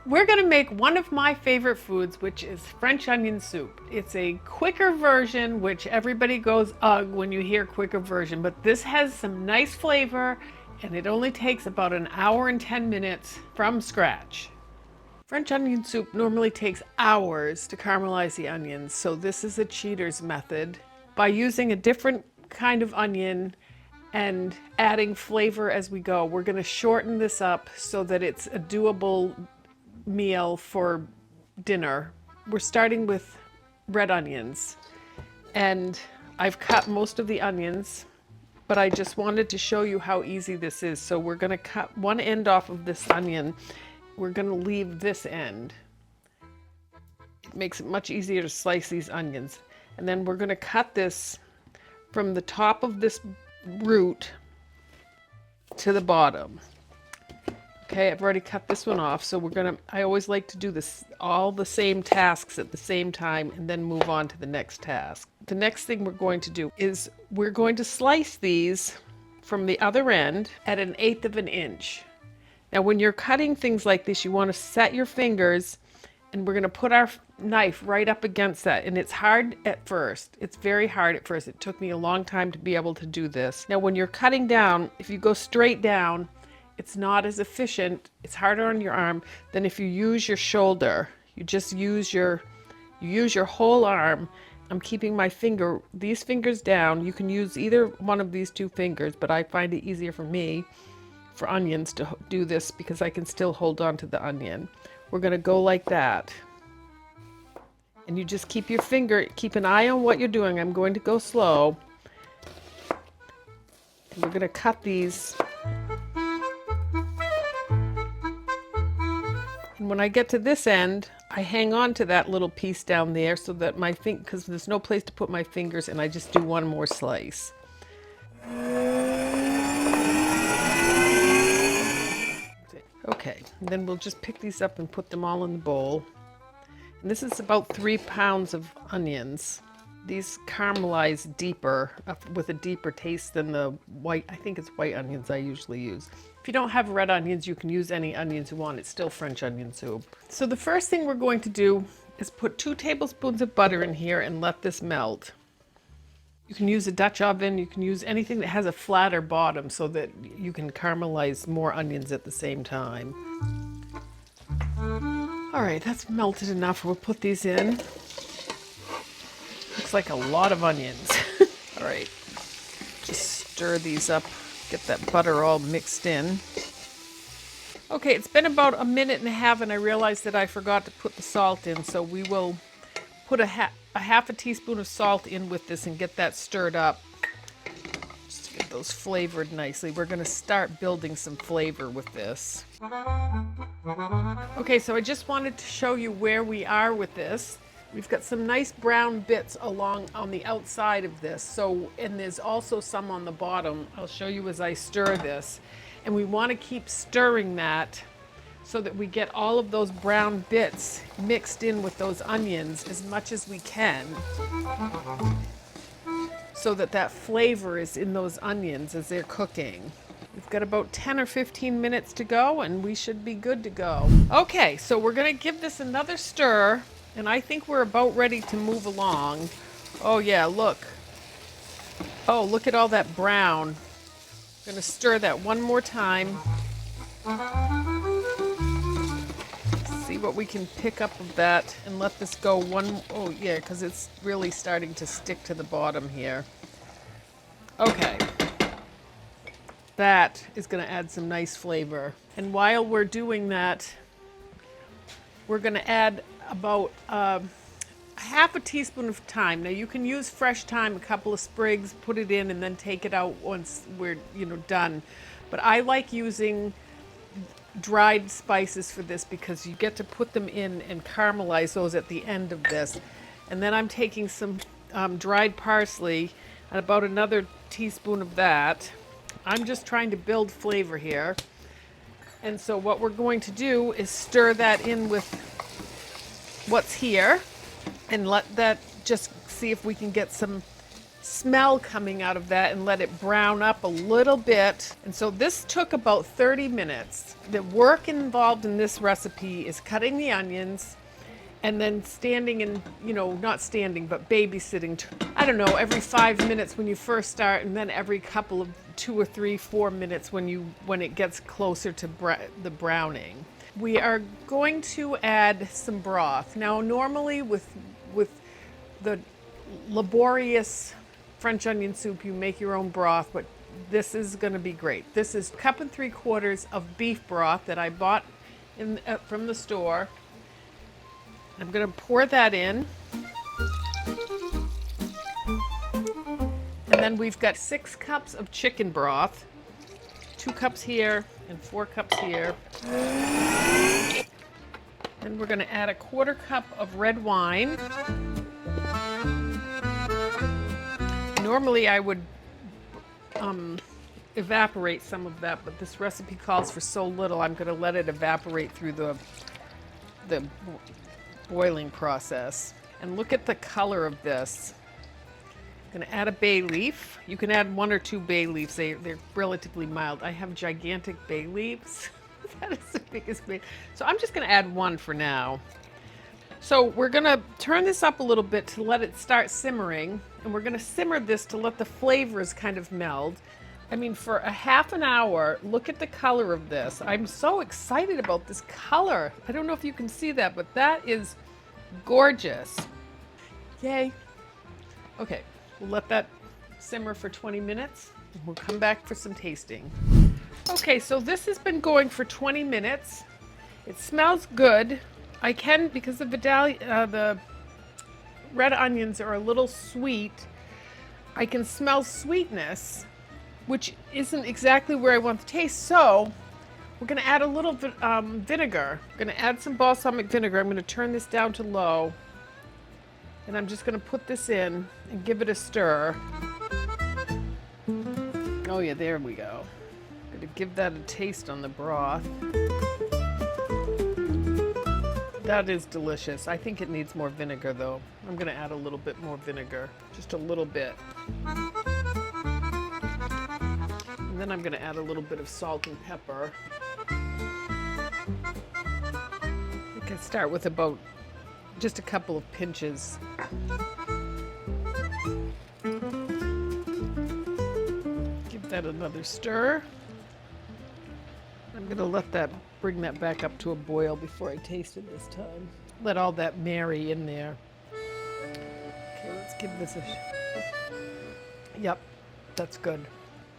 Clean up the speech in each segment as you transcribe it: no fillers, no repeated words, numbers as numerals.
We're gonna make one of my favorite foods, which is French onion soup. It's a quicker version, which everybody goes ugh when you hear quicker version, but this has some nice flavor and it only takes about an hour and 10 minutes from scratch. French onion soup normally takes hours to caramelize the onions, so this is a cheater's method. By using a different kind of onion and adding flavor as we go, we're gonna shorten this up so that it's a doable meal for dinner. We're starting with red onions, and I've cut most of the onions, but I just wanted to show you how easy this is. So we're going to cut one end off of this onion. We're going to leave this end. It makes it much easier to slice these onions. And then we're going to cut this from the top of this root to the bottom. Okay, I've already cut this one off, so I always like to do this, all the same tasks at the same time and then move on to the next task. The next thing we're going to do is we're going to slice these from the other end at 1/8 of an inch. Now when you're cutting things like this, you want to set your fingers, and we're going to put our knife right up against that. And it's hard at first. It's very hard at first. It took me a long time to be able to do this. Now when you're cutting down, if you go straight down, it's not as efficient. It's harder on your arm than if you use your shoulder. You just use your whole arm. I'm keeping these fingers down. You can use either one of these two fingers, but I find it easier for me, for onions, to do this because I can still hold on to the onion. We're gonna go like that. And you just keep an eye on what you're doing. I'm going to go slow. We're gonna cut these. And when I get to this end, I hang on to that little piece down there so that because there's no place to put my fingers, and I just do one more slice. Okay, and then we'll just pick these up and put them all in the bowl. And this is about 3 pounds of onions. These caramelize deeper, with a deeper taste than the white, I think it's white onions I usually use. If you don't have red onions, you can use any onions you want. It's still French onion soup. So the first thing we're going to do is put 2 tablespoons of butter in here and let this melt. You can use a Dutch oven. You can use anything that has a flatter bottom so that you can caramelize more onions at the same time. All right, that's melted enough. We'll put these in. Looks like a lot of onions. All right, just stir these up, get that butter all mixed in. Okay, it's been about 1.5 minutes and I realized that I forgot to put the salt in, so we will put a half a teaspoon of salt in with this and get that stirred up. Just to get those flavored nicely. We're gonna start building some flavor with this. Okay, so I just wanted to show you where we are with this. We've got some nice brown bits along on the outside of this. And there's also some on the bottom. I'll show you as I stir this. And we want to keep stirring that so that we get all of those brown bits mixed in with those onions as much as we can, so that that flavor is in those onions as they're cooking. We've got about 10 or 15 minutes to go and we should be good to go. Okay, so we're going to give this another stir. And I think we're about ready to move along. Oh yeah, look. Oh, look at all that brown. I'm gonna stir that one more time. See what we can pick up of that and let this go oh yeah, because it's really starting to stick to the bottom here. Okay. That is gonna add some nice flavor. And while we're doing that, we're gonna add about half a teaspoon of thyme. Now you can use fresh thyme, a couple of sprigs, put it in and then take it out once we're done. But I like using dried spices for this because you get to put them in and caramelize those at the end of this. And then I'm taking some dried parsley and about another teaspoon of that. I'm just trying to build flavor here. And so what we're going to do is stir that in with what's here and let that just see if we can get some smell coming out of that and let it brown up a little bit. And so this took about 30 minutes. The work involved in this recipe is cutting the onions and then standing and, not standing, but babysitting, I don't know, every 5 minutes when you first start, and then every couple of 2 or 3, 4 minutes when it gets closer to the browning. We are going to add some broth. Now, normally with the laborious French onion soup, you make your own broth, but this is going to be great. This is 1 3/4 cups of beef broth that I bought from the store. I'm going to pour that in. And then we've got 6 cups of chicken broth, 2 cups here and 4 cups here. Then we're going to add 1/4 cup of red wine. Normally I would evaporate some of that, but this recipe calls for so little, I'm going to let it evaporate through the boiling process. And look at the color of this. I'm going to add a bay leaf. You can add 1 or 2 bay leaves. They're relatively mild. I have gigantic bay leaves. That is the biggest bay. So I'm just going to add 1 for now. So we're going to turn this up a little bit to let it start simmering. And we're going to simmer this to let the flavors kind of meld. I mean, for a half an hour, look at the color of this. I'm so excited about this color. I don't know if you can see that, but that is gorgeous. Yay. Okay, we'll let that simmer for 20 minutes. And we'll come back for some tasting. Okay, so this has been going for 20 minutes. It smells good. I can, because the red onions are a little sweet, I can smell sweetness, which isn't exactly where I want the taste. So we're going to add a little vinegar. I'm going to add some balsamic vinegar. I'm going to turn this down to low. And I'm just going to put this in and give it a stir. Oh yeah, there we go. I'm going to give that a taste on the broth. That is delicious. I think it needs more vinegar though. I'm going to add a little bit more vinegar. Just a little bit. And then I'm going to add a little bit of salt and pepper. I think I start with about just a couple of pinches. Give that another stir. I'm going to bring that back up to a boil before I taste it this time. Let all that marry in there. Okay, let's give this a... Yep, that's good.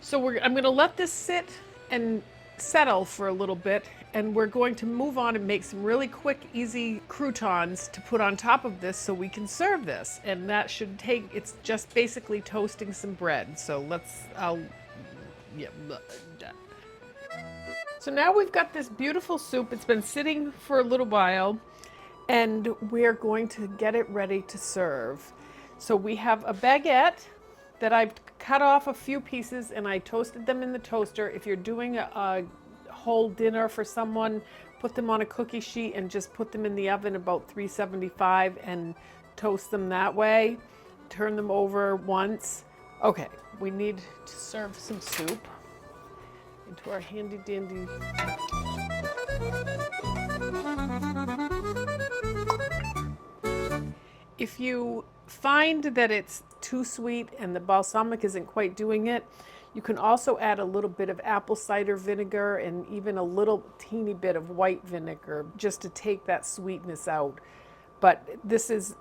So I'm going to let this sit and settle for a little bit, and we're going to move on and make some really quick, easy croutons to put on top of this so we can serve this. And that should take, it's just basically toasting some bread. So So now we've got this beautiful soup. It's been sitting for a little while, and we're going to get it ready to serve. So we have a baguette that I've cut off a few pieces and I toasted them in the toaster. If you're doing a whole dinner for someone, put them on a cookie sheet and just put them in the oven about 375 and toast them that way. Turn them over once. Okay, we need to serve some soup into our handy dandy. If you find that it's too sweet and the balsamic isn't quite doing it, you can also add a little bit of apple cider vinegar and even a little teeny bit of white vinegar just to take that sweetness out. But this is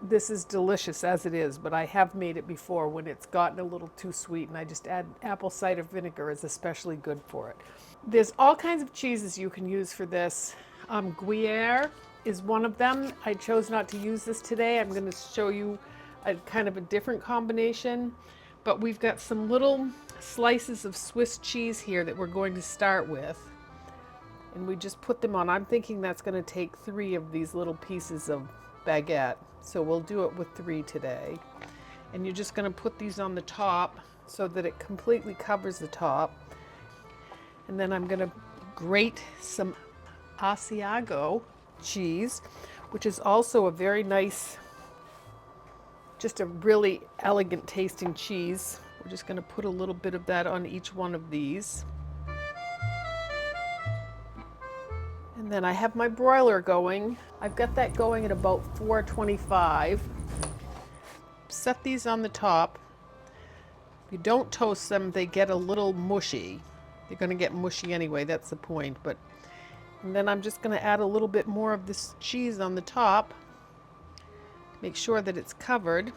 delicious as it is, but I have made it before when it's gotten a little too sweet, and I just add apple cider vinegar is especially good for it. There's all kinds of cheeses you can use for this. Gruyere is one of them. I chose not to use this today. I'm going to show you a kind of a different combination, but we've got some little slices of Swiss cheese here that we're going to start with, and we just put them on. I'm thinking that's going to take 3 of these little pieces of baguette, so we'll do it with 3 today. And you're just going to put these on the top so that it completely covers the top. And then I'm going to grate some Asiago cheese, which is also a very nice just a really elegant tasting cheese. We're just going to put a little bit of that on each one of these. And then I have my broiler going. I've got that going at about 425. Set these on the top. If you don't toast them, they get a little mushy. They're going to get mushy anyway, that's the point. And then I'm just going to add a little bit more of this cheese on the top. Make sure that it's covered.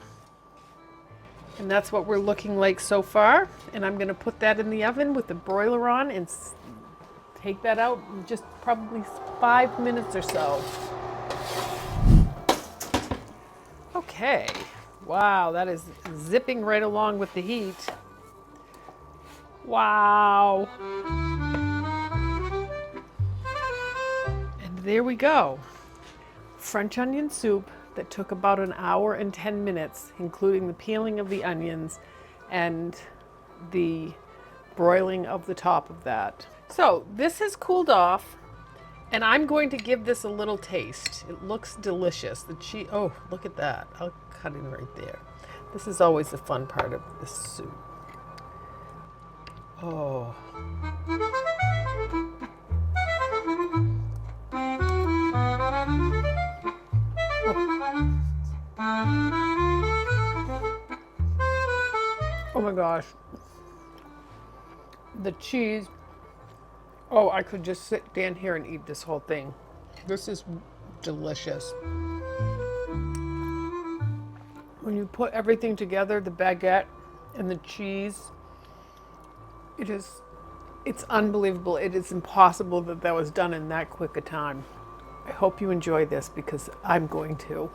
And that's what we're looking like so far. And I'm going to put that in the oven with the broiler on and take that out in just probably 5 minutes or so. Okay. Wow, that is zipping right along with the heat. Wow. And there we go. French onion soup that took about an hour and 10 minutes, including the peeling of the onions and the broiling of the top of that. So this has cooled off, and I'm going to give this a little taste. It looks delicious. The cheese, oh, look at that. I'll cut in right there. This is always the fun part of this soup. Oh. Oh my gosh. The cheese. Oh, I could just sit down here and eat this whole thing. This is delicious. When you put everything together, the baguette and the cheese, it's unbelievable. It is impossible that that was done in that quick a time. I hope you enjoy this because I'm going to.